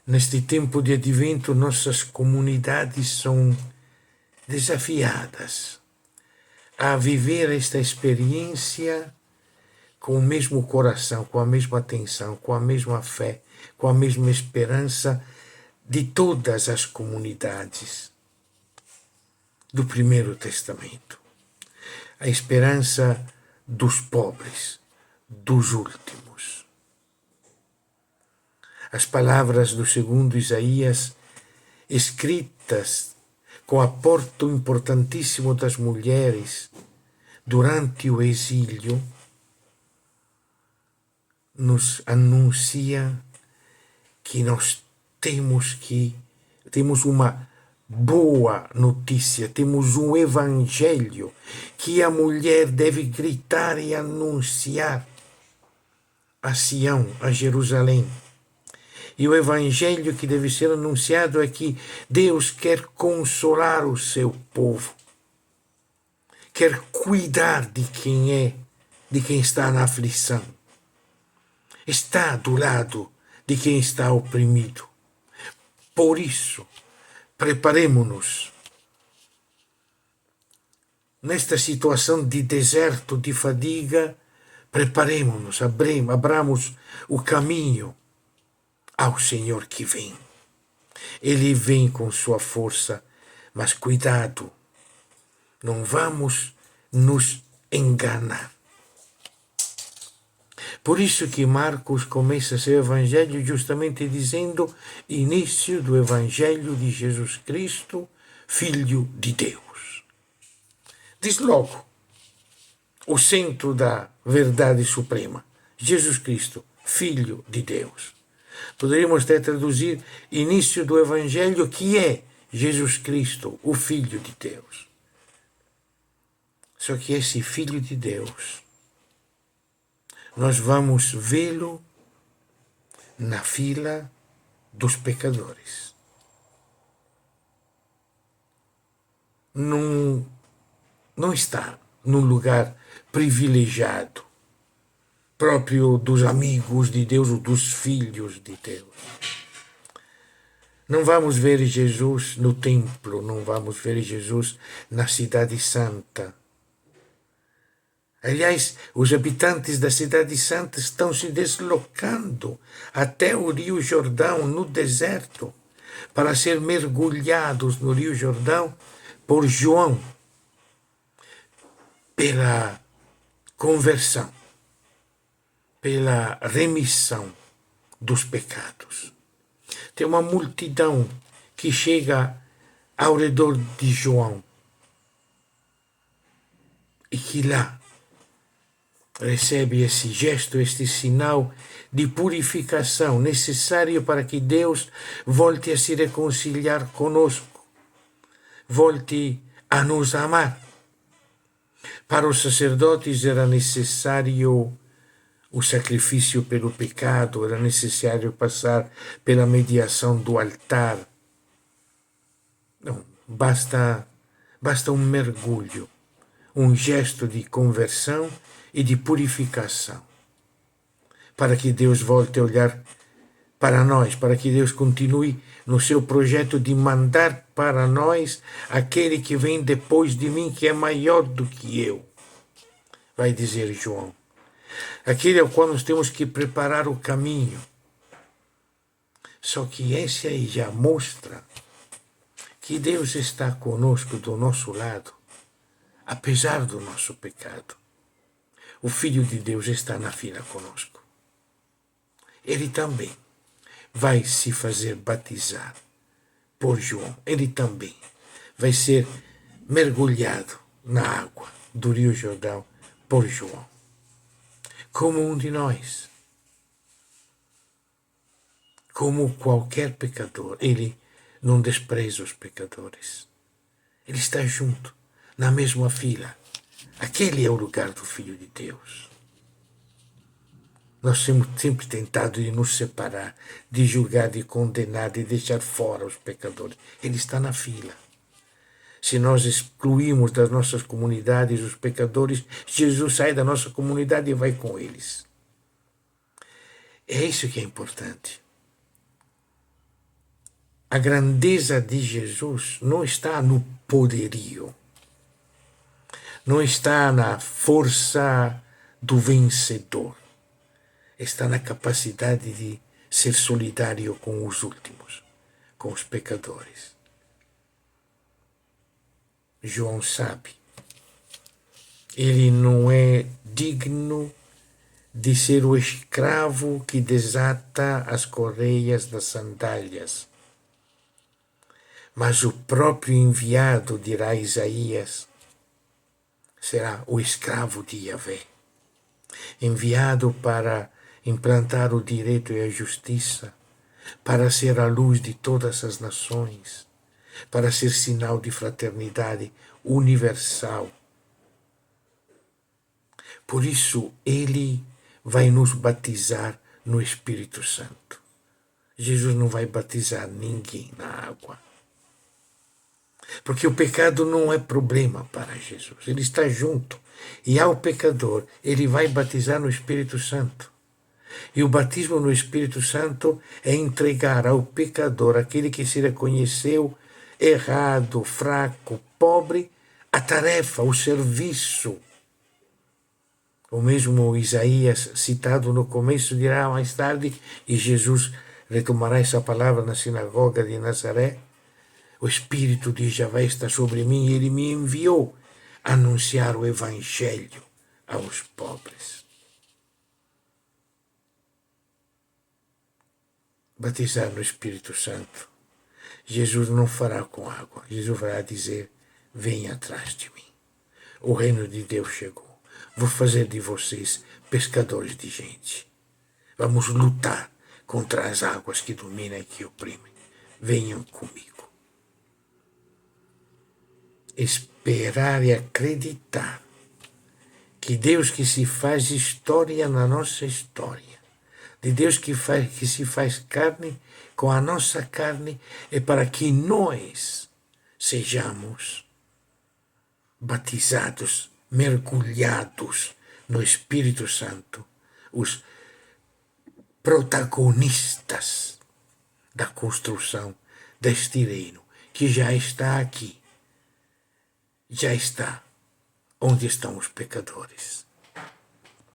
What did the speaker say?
Neste tempo de advento, nossas comunidades são desafiadas a viver esta experiência com o mesmo coração, com a mesma atenção, com a mesma fé, com a mesma esperança de todas as comunidades do Primeiro Testamento. A esperança dos pobres, dos últimos. As palavras do segundo Isaías, escritas com aporto importantíssimo das mulheres durante o exílio, nos anuncia que nós temos uma boa notícia, temos um evangelho que a mulher deve gritar e anunciar a Sião, a Jerusalém. E o evangelho que deve ser anunciado é que Deus quer consolar o seu povo, quer cuidar de quem está na aflição, está do lado de quem está oprimido. Por isso, preparemo-nos nesta situação de deserto, de fadiga, preparemo-nos, abramos o caminho ao Senhor que vem. Ele vem com sua força, mas cuidado, não vamos nos enganar. Por isso que Marcos começa seu evangelho justamente dizendo início do evangelho de Jesus Cristo, Filho de Deus. Diz logo o centro da verdade suprema, Jesus Cristo, Filho de Deus. Poderíamos até traduzir início do evangelho, que é Jesus Cristo, o Filho de Deus. Só que esse Filho de Deus, nós vamos vê-lo na fila dos pecadores. Não está num lugar privilegiado, próprio dos amigos de Deus ou dos filhos de Deus. Não vamos ver Jesus no templo, não vamos ver Jesus na Cidade Santa. Aliás, os habitantes da Cidade Santa estão se deslocando até o Rio Jordão, no deserto, para ser mergulhados no Rio Jordão por João, pela conversão, pela remissão dos pecados. Tem uma multidão que chega ao redor de João e que lá recebe esse gesto, este sinal de purificação necessário para que Deus volte a se reconciliar conosco, volte a nos amar. Para os sacerdotes era necessário o sacrifício pelo pecado, era necessário passar pela mediação do altar. Não, basta um mergulho, um gesto de conversão e de purificação, para que Deus volte a olhar para nós, para que Deus continue no seu projeto de mandar para nós aquele que vem depois de mim, que é maior do que eu, vai dizer João. Aquele ao qual nós temos que preparar o caminho. Só que esse aí já mostra que Deus está conosco, do nosso lado, apesar do nosso pecado. O Filho de Deus está na fila conosco. Ele também vai se fazer batizar por João. Ele também vai ser mergulhado na água do Rio Jordão por João. Como um de nós. Como qualquer pecador, ele não despreza os pecadores. Ele está junto, na mesma fila. Aquele é o lugar do Filho de Deus. Nós temos sempre tentado de nos separar, de julgar, de condenar, de deixar fora os pecadores. Ele está na fila. Se nós excluímos das nossas comunidades os pecadores, Jesus sai da nossa comunidade e vai com eles. É isso que é importante. a grandeza de Jesus não está no poderio, não está na força do vencedor, está na capacidade de ser solidário com os últimos, com os pecadores. João sabe, ele não é digno de ser o escravo que desata as correias das sandálias. Mas o próprio enviado, dirá Isaías, será o escravo de Yahvé, enviado para implantar o direito e a justiça, para ser a luz de todas as nações, para ser sinal de fraternidade universal. Por isso, ele vai nos batizar no Espírito Santo. Jesus não vai batizar ninguém na água. Porque o pecado não é problema para Jesus. Ele está junto. E ao pecador, ele vai batizar no Espírito Santo. E o batismo no Espírito Santo é entregar ao pecador, aquele que se reconheceu errado, fraco, pobre, a tarefa, o serviço. O mesmo Isaías, citado no começo, dirá mais tarde, e Jesus retomará essa palavra na sinagoga de Nazaré: o Espírito de Javé está sobre mim e ele me enviou a anunciar o Evangelho aos pobres. Batizar no Espírito Santo. Jesus não fará com água. Jesus vai dizer: venha atrás de mim. O reino de Deus chegou. Vou fazer de vocês pescadores de gente. Vamos lutar contra as águas que dominam e que oprimem. Venham comigo. Esperar e acreditar que Deus que se faz história na nossa história, de Deus que se faz carne com a nossa carne, é para que nós sejamos batizados, mergulhados no Espírito Santo, os protagonistas da construção deste reino, que já está aqui. Já está onde estão os pecadores.